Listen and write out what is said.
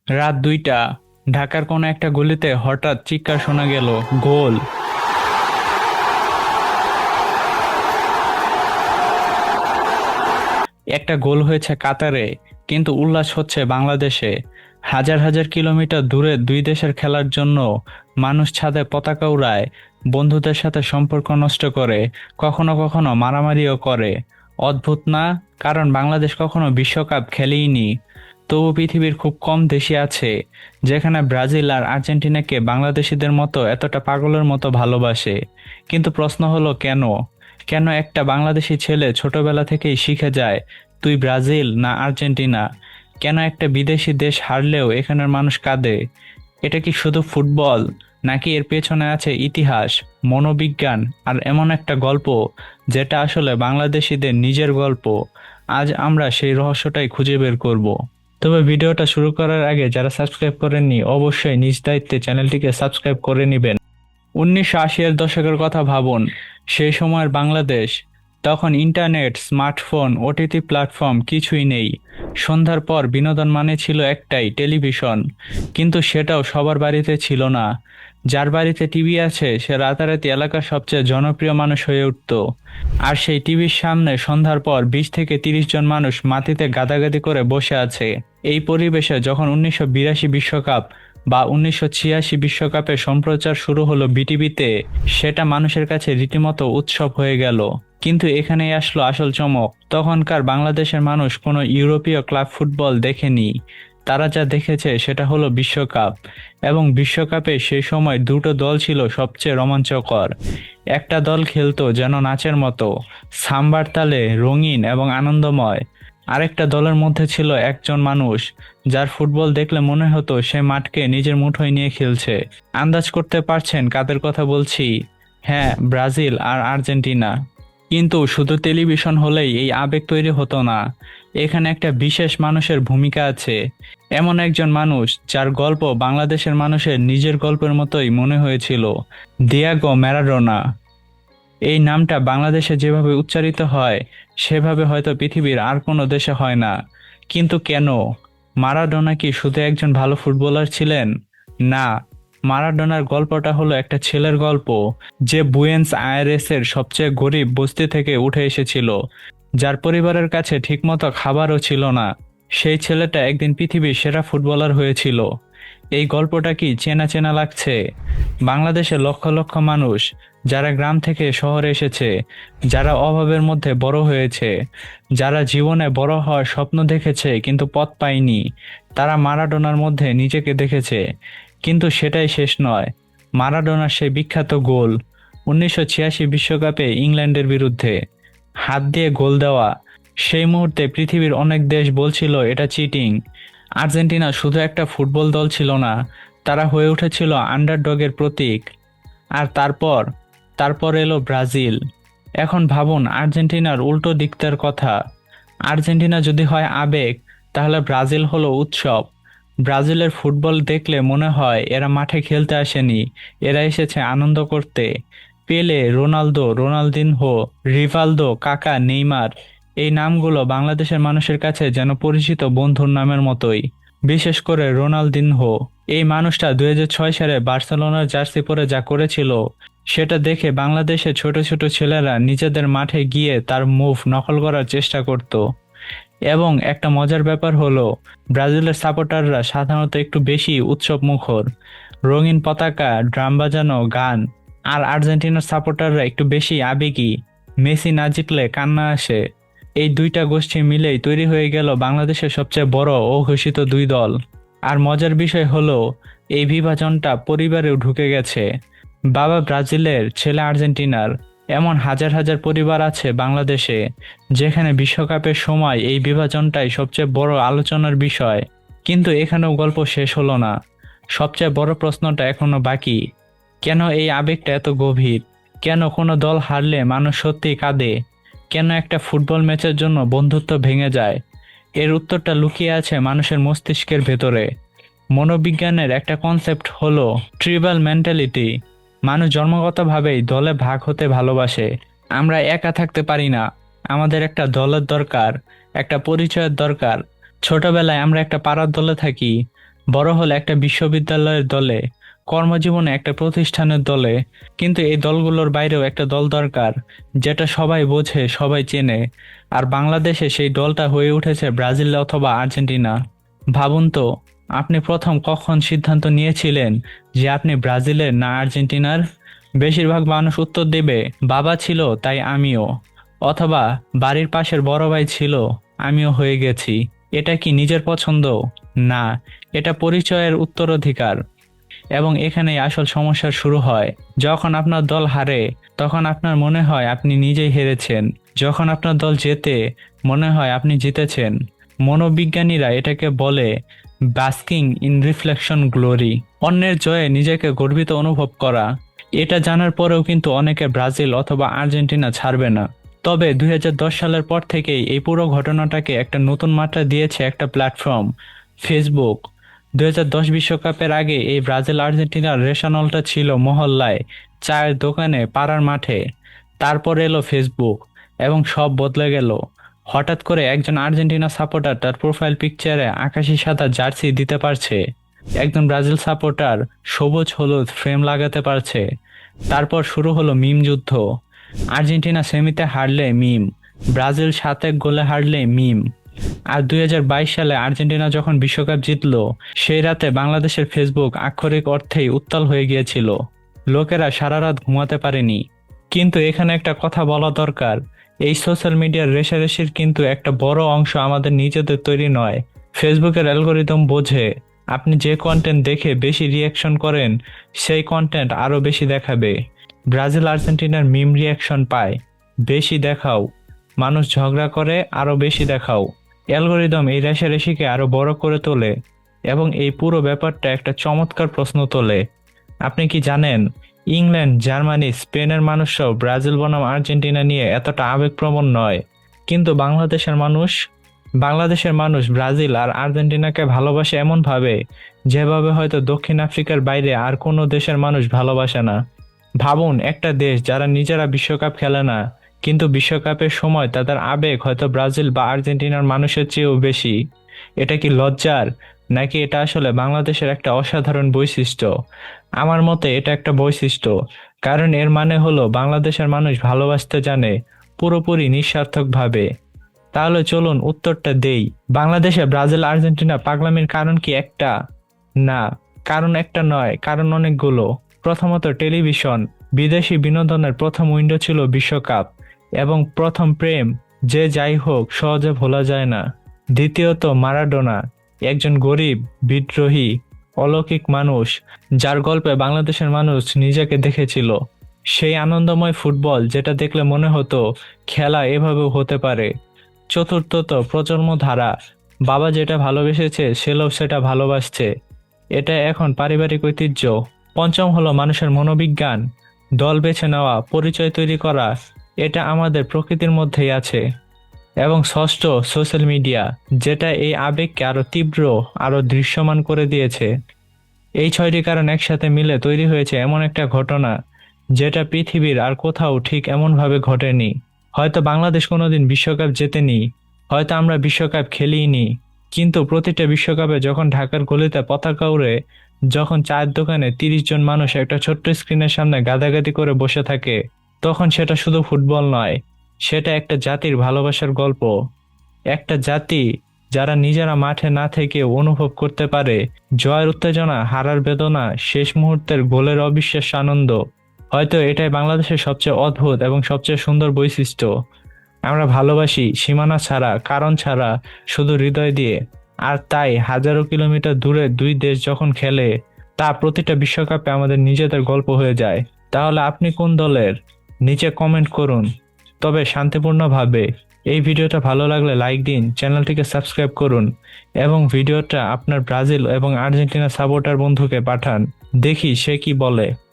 রাত 2টা, ঢাকার কোনো একটা গলিতে হঠাৎ চিৎকার শোনা গেল, গোল। একটা গোল হয়েছে কাতারে, কিন্তু উল্লাস হচ্ছে বাংলাদেশে। হাজার হাজার কিলোমিটার দূরে দুই দেশের খেলার জন্য মানুষ ছাদে পতাকা উড়ায়, বন্ধুদের সাথে সম্পর্ক নষ্ট করে, কখনো কখনো মারামারিও করে। অদ্ভুত না? কারণ বাংলাদেশ কখনো বিশ্বকাপ খেলেইনি। তবু পৃথিবীর খুব কম দেশই আছে যেখানে ব্রাজিল আর আর্জেন্টিনাকে বাংলাদেশিদের মতো এতটা পাগলের মতো ভালোবাসে। কিন্তু প্রশ্ন হলো কেন? কেন একটা বাংলাদেশি ছেলে ছোটবেলা থেকেই শিখে যায় তুই ব্রাজিল না আর্জেন্টিনা? কেন একটা বিদেশি দেশ হারলেও এখানের মানুষ কাঁদে? এটা কি শুধু ফুটবল, নাকি এর পেছনে আছে ইতিহাস, মনোবিজ্ঞান আর এমন একটা গল্প যেটা আসলে বাংলাদেশিদের নিজের গল্প? আজ আমরা সেই রহস্যটাই খুঁজে বের করব। তবে ভিডিওটা শুরু করার আগে যারা সাবস্ক্রাইব করেননি অবশ্যই নিজ দায়িত্বে চ্যানেলটিকে সাবস্ক্রাইব করে নেবেন। 1980-এর দশকের কথা ভাবুন। সেই সময়ের বাংলাদেশ। তখন ইন্টারনেট, স্মার্টফোন, ওটিটি প্ল্যাটফর্ম কিছুই নেই। সন্ধ্যার পর বিনোদন মানে ছিল একটাই, টেলিভিশন। কিন্তু সেটাও সবার বাড়িতে ছিল না। যার বাড়িতে টিভি আছে সে রাতারাতি এলাকার সবচেয়ে জনপ্রিয় মানুষ হয়ে উঠত। আর সেই টিভির সামনে সন্ধ্যার পর 20 থেকে 30 জন মানুষ মাটিতে গাদাগাদি করে বসে আছে। এই পরিবেশে যখন 1982 বিশ্বকাপ বা 1986 বিশ্বকাপের সম্প্রচার শুরু হলো বিটিভিতে, সেটা মানুষের কাছে রীতিমতো উৎসব হয়ে গেল। কিন্তু এখানেই আসলো আসল চমক। তখনকার বাংলাদেশের মানুষ কোনো ইউরোপীয় ক্লাব ফুটবল দেখেনি। তারা যা দেখেছে সেটা হলো বিশ্বকাপ। এবং বিশ্বকাপে সেই সময় দুটো দল ছিল সবচেয়ে রোমাঞ্চকর। একটা দল খেলতো যেন নাচের মতো, সাম্বার তালে রঙিন এবং আনন্দময়। আরেকটা দলের মধ্যে ছিল একজন মানুষ যার ফুটবল দেখলে মনে হতো সে মাঠকে নিজের মুঠোয় নিয়ে খেলছে। আন্দাজ করতে পারছেন কাদের কথা বলছি? হ্যাঁ, ব্রাজিল আর আর্জেন্টিনা। কিন্তু শুধু টেলিভিশন হলেই এই আবেগ তৈরি হতো না। এখানে একটা বিশেষ মানুষের ভূমিকা আছে। এমন একজন মানুষ যার গল্প বাংলাদেশের মানুষের নিজের গল্পের মতোই মনে হয়েছিল, দিয়াগো ম্যারাডোনা। এই নামটা বাংলাদেশে যেভাবে উচ্চারিত হয় সেভাবে হয়তো পৃথিবীর আর কোনো দেশে হয় না। কিন্তু কেন? মারাডোনা কি শুধু একজন ভালো ফুটবলার ছিলেন? না। মারাডোনার গল্পটা হলো একটা ছেলের গল্প যে বুয়েন্স আয়ারেসের সবচেয়ে গরিব বস্তি থেকে উঠে এসেছিল, যার পরিবারের কাছে ঠিকমতো খাবারও ছিল না। সেই ছেলেটা একদিন পৃথিবীর সেরা ফুটবলার হয়েছিল। এই গল্পটা কি চেনা চেনা লাগছে? বাংলাদেশে লক্ষ লক্ষ মানুষ যারা গ্রাম থেকে শহরে এসেছে, যারা অভাবের মধ্যে বড় হয়েছে, যারা জীবনে বড় হওয়ার স্বপ্ন দেখেছে কিন্তু পথ পায়নি, তারা মারাডোনার মধ্যে নিজেকে দেখেছে। কিন্তু সেটাই শেষ নয়। মারাডোনার সেই বিখ্যাত গোল 1986 বিশ্বকাপে ইংল্যান্ডের বিরুদ্ধে, হাত দিয়ে গোল দেওয়া, সেই মুহূর্তে পৃথিবীর অনেক দেশ বলছিল এটা চিটিং। আর্জেন্টিনা শুধু একটা ফুটবল দল ছিল না, তারা হয়ে উঠেছিল আন্ডারডগের প্রতীক। আর তারপর তারপর এলো ব্রাজিল। এখন ভাবুন আর্জেন্টিনার উল্টো দিকটার কথা। আর্জেন্টিনা যদি হয় আবেগ, তাহলে ব্রাজিল হলো উৎসব। ব্রাজিলের ফুটবল দেখলে মনে হয় এরা মাঠে খেলতে আসেনি, এরা এসেছে আনন্দ করতে। পেলে, রোনালদো, রোনালদিনহো, রিভালদো, কাকা, নেইমার, এই নামগুলো বাংলাদেশের মানুষের কাছে যেন পরিচিত বন্ধুর নামের মতোই। বিশেষ করে রোনালদিনহো। এই মানুষটা 2006 সালে বার্সেলোনার জার্সি পরে যা করেছিল, সেটা দেখে বাংলাদেশের ছোট ছোট ছেলেরা নিজেদের মাঠে গিয়ে তার মুভ নকল করার চেষ্টা করত। এবং একটা মজার ব্যাপার হলো, ব্রাজিলের সাপোর্টাররা সাধারণত একটু বেশি উৎসব মুখর, রঙিন পতাকা, ড্রাম বাজানো, গান। আর আর্জেন্টিনার সাপোর্টাররা একটু বেশি আবেগী, মেসি না জিতলে কান্না আসে। এই দুইটা গোষ্ঠী মিলেই তৈরি হয়ে গেল বাংলাদেশের সবচেয়ে বড় অঘোষিত দুই দল। আর মজার বিষয় হলো, এই বিভাজনটা পরিবারেও ঢুকে গেছে। বাবা ব্রাজিলের, ছেলে আর্জেন্টিনার, এমন হাজার হাজার পরিবার আছে বাংলাদেশে যেখানে বিশ্বকাপের সময় এই বিভাজনটাই সবচেয়ে বড় আলোচনার বিষয়। কিন্তু এখানেও গল্প শেষ হলো না। সবচেয়ে বড় প্রশ্নটা এখনো বাকি। কেন এই আবেগটা এত গভীর? কেন কোনো দল হারলে মানুষ সত্যিই কাঁদে? কেন একটা ফুটবল ম্যাচের জন্য বন্ধুত্ব ভেঙে যায়? এর উত্তরটা লুকিয়ে আছে মানুষের মস্তিষ্কের ভেতরে। মনোবিজ্ঞানের একটা কনসেপ্ট হলো ট্রিবাল মেন্টালিটি। মানুষ জন্মগতভাবেই দলে ভাগ হতে ভালোবাসে। আমরা একা থাকতে পারি না, আমাদের একটা দলের দরকার, একটা পরিচয়ের দরকার। ছোটবেলায় আমরা একটা পাড়ার দলে থাকি, বড় হলে একটা বিশ্ববিদ্যালয়ের দলে, কর্মজীবনে একটা প্রতিষ্ঠানের দলে। কিন্তু এই দলগুলোর বাইরেও একটা দল দরকার, যেটা সবাই বোঝে, সবাই চেনে। আর বাংলাদেশে সেই দলটা হয়ে উঠেছে ব্রাজিল অথবা আর্জেন্টিনা। ভাবুন তো, আপনি প্রথম কখন সিদ্ধান্ত নিয়েছিলেন যে আপনি ব্রাজিলের না আর্জেন্টিনার? বেশিরভাগ মানুষ উত্তর দেবে, বাবা ছিল তাই আমিও, অথবা বাড়ির পাশের বড় ভাই ছিল, আমিও হয়ে গেছি। এটা কি নিজের পছন্দ? না, এটা পরিচয়ের উত্তরাধিকার। এবং এখানেই আসল সমস্যা শুরু হয়। যখন আপনার দল হারে, তখন আপনার মনে হয় আপনি নিজেই হেরেছেন। যখন আপনার দল জেতে, মনে হয় আপনি জিতেছেন। মনোবিজ্ঞানীরা এটাকে বলে বাস্কিং ইন রিফ্লেকশন গ্লোরি, অন্যের জয়ে নিজেকে গর্বিত অনুভব করা। এটা জানার পরেও কিন্তু অনেকে ব্রাজিল অথবা আর্জেন্টিনা ছাড়বে না। তবে 2010 সালের পর থেকেই এই পুরো ঘটনাটাকে একটা নতুন মাত্রা দিয়েছে একটা প্ল্যাটফর্ম, ফেসবুক। 2010 বিশ্বকাপের আগে এই ব্রাজিল আর্জেন্টিনার রেশানলটা ছিল মহল্লায়, চায়ের দোকানে, পাড়ার মাঠে। তারপর এলো ফেসবুক, এবং সব বদলে গেল। হঠাৎ করে একজন আর্জেন্টিনা সাপোর্টার তার প্রোফাইল পিকচারে আকাশি সাদা জার্সি দিতে পারছে, একজন ব্রাজিল সাপোর্টার সবুজ হলুদ ফ্রেম লাগাতে পারছে। তারপর শুরু হলো মিম যুদ্ধ। আর্জেন্টিনা সেমিতে হারলে মিম, ব্রাজিল 7-1 গোলে হারলে মিম। আর 2022 সালে আর্জেন্টিনা যখন বিশ্বকাপ জিতলো, সেই রাতে বাংলাদেশের ফেসবুক আক্ষরিক অর্থেই উত্তাল হয়ে গিয়েছিল। লোকেরা সারা রাত ঘুমাতে পারেনি। কিন্তু এখানে একটা কথা বলা দরকার, এই সোশ্যাল মিডিয়ার রেষারেষির কিন্তু একটা বড় অংশ আমাদের নিজেদের তৈরি নয়। ফেসবুকের অ্যালগোরিদম বোঝে আপনি যে কন্টেন্ট দেখে বেশি রিয়াকশন করেন, সেই কন্টেন্ট আরো বেশি দেখাবে। ব্রাজিল আর্জেন্টিনার মিম রিয়াকশন পায়, বেশি দেখাও। মানুষ ঝগড়া করে, আরো বেশি দেখাও। অ্যালগোরিদম এই রেষারেষিকে আরো বড় করে তোলে, এবং এই পুরো ব্যাপারটা একটা চমৎকার প্রশ্ন তোলে। আপনি কি জানেন, ইংল্যান্ড, জার্মানি, স্পেনের মানুষরাও ব্রাজিল বনাম আর্জেন্টিনা নিয়ে এতটা আবেগপ্রবণ নয়। কিন্তু বাংলাদেশের মানুষ ব্রাজিল আর আর্জেন্টিনাকে ভালোবাসে এমন ভাবে, যেভাবে হয়তো দক্ষিণ আফ্রিকার বাইরে আর কোনো দেশের মানুষ ভালোবাসে না। ভাবুন, একটা দেশ যারা নিজেরা বিশ্বকাপ খেলে না, কিন্তু বিশ্বকাপের সময় তাদের আবেগ হয়তো ব্রাজিল বা আর্জেন্টিনার মানুষের চেয়েও বেশি। এটা কি লজ্জার, নাকি এটা আসলে বাংলাদেশের একটা অসাধারণ বৈশিষ্ট্য? আমার মতে এটা একটা বৈশিষ্ট্য, কারণ এর মানে হলো বাংলাদেশের মানুষ ভালোবাসতে জানে, পুরোপুরি নিঃস্বার্থকভাবে। তাহলে চলুন উত্তরটা দেই। বাংলাদেশে ব্রাজিল আর্জেন্টিনা পাগলামির কারণ কি একটা? না, কারণ একটা নয়, কারণ অনেকগুলো। প্রথমত টেলিভিশন। বিদেশি বিনোদনের প্রথম উইন্ডো ছিল বিশ্বকাপ, এবং প্রথম প্রেম, যে যাই হোক, সহজে ভোলা যায় না। দ্বিতীয়ত মারাডোনা, একজন গরিব, বিদ্রোহী, অলৌকিক মানুষ, যার গল্পে বাংলাদেশের মানুষ নিজেকে দেখেছিল। সেই আনন্দময় ফুটবল যেটা দেখলে মনে হতো খেলা এভাবেও হতে পারে। চতুর্থত প্রজন্ম ধারা, বাবা যেটা ভালোবেসেছে ছেলেও সেটা ভালোবাসছে, এটা এখন পারিবারিক ঐতিহ্য। পঞ্চম হলো মানুষের মনোবিজ্ঞান, দল বেছে নেওয়া, পরিচয় তৈরি করা, এটা আমাদের প্রকৃতির মধ্যেই আছে। এবং ষষ্ঠ, সোশ্যাল মিডিয়া, যেটা এই আবেগকে আরো তীব্র, আরো দৃশ্যমান করে দিয়েছে। এই ছয়টি কারণ একসাথে মিলে তৈরি হয়েছে এমন একটা ঘটনা, যেটা পৃথিবীর আর কোথাও ঠিক এমনভাবে ঘটেনি। হয়তো বাংলাদেশ কোনোদিন বিশ্বকাপ জেতেনি, হয়তো আমরা বিশ্বকাপ খেলিনি, কিন্তু প্রতিটা বিশ্বকাপে যখন ঢাকার গলিতে পতাকা উড়ে, যখন চায়ের দোকানে 30 জন মানুষ একটা ছোট্ট স্ক্রিনের সামনে গাদাগাদি করে বসে থাকে, তখন সেটা শুধু ফুটবল নয়, সেটা একটা জাতির ভালোবাসার গল্প। একটা জাতি যারা নিজেরা মাঠে না থেকে অনুভব করতে পারে জয়ের উত্তেজনা, হারার বেদনা, শেষ মুহূর্তের গোলের অবিশ্বাস্য আনন্দ। হয়তো এটাই বাংলাদেশের সবচেয়ে অদ্ভুত এবং সবচেয়ে সুন্দর বৈশিষ্ট্য। আমরা ভালোবাসি সীমানা ছাড়া, কারণ ছাড়া, শুধু হৃদয় দিয়ে। আর তাই হাজারো কিলোমিটার দূরে দুই দেশ যখন খেলে, তা প্রতিটা বিশ্বকাপে আমাদের নিজেদের গল্প হয়ে যায়। তাহলে আপনি কোন দলের? নিচে কমেন্ট করুন, তবে শান্তিপূর্ণভাবে। এই ভিডিওটা ভালো লাগলে লাইক দিন, চ্যানেলটিকে সাবস্ক্রাইব করুন, এবং ভিডিওটা আপনার ব্রাজিল এবং আর্জেন্টিনা সাপোর্টার বন্ধুকে পাঠান, দেখি সে কি বলে।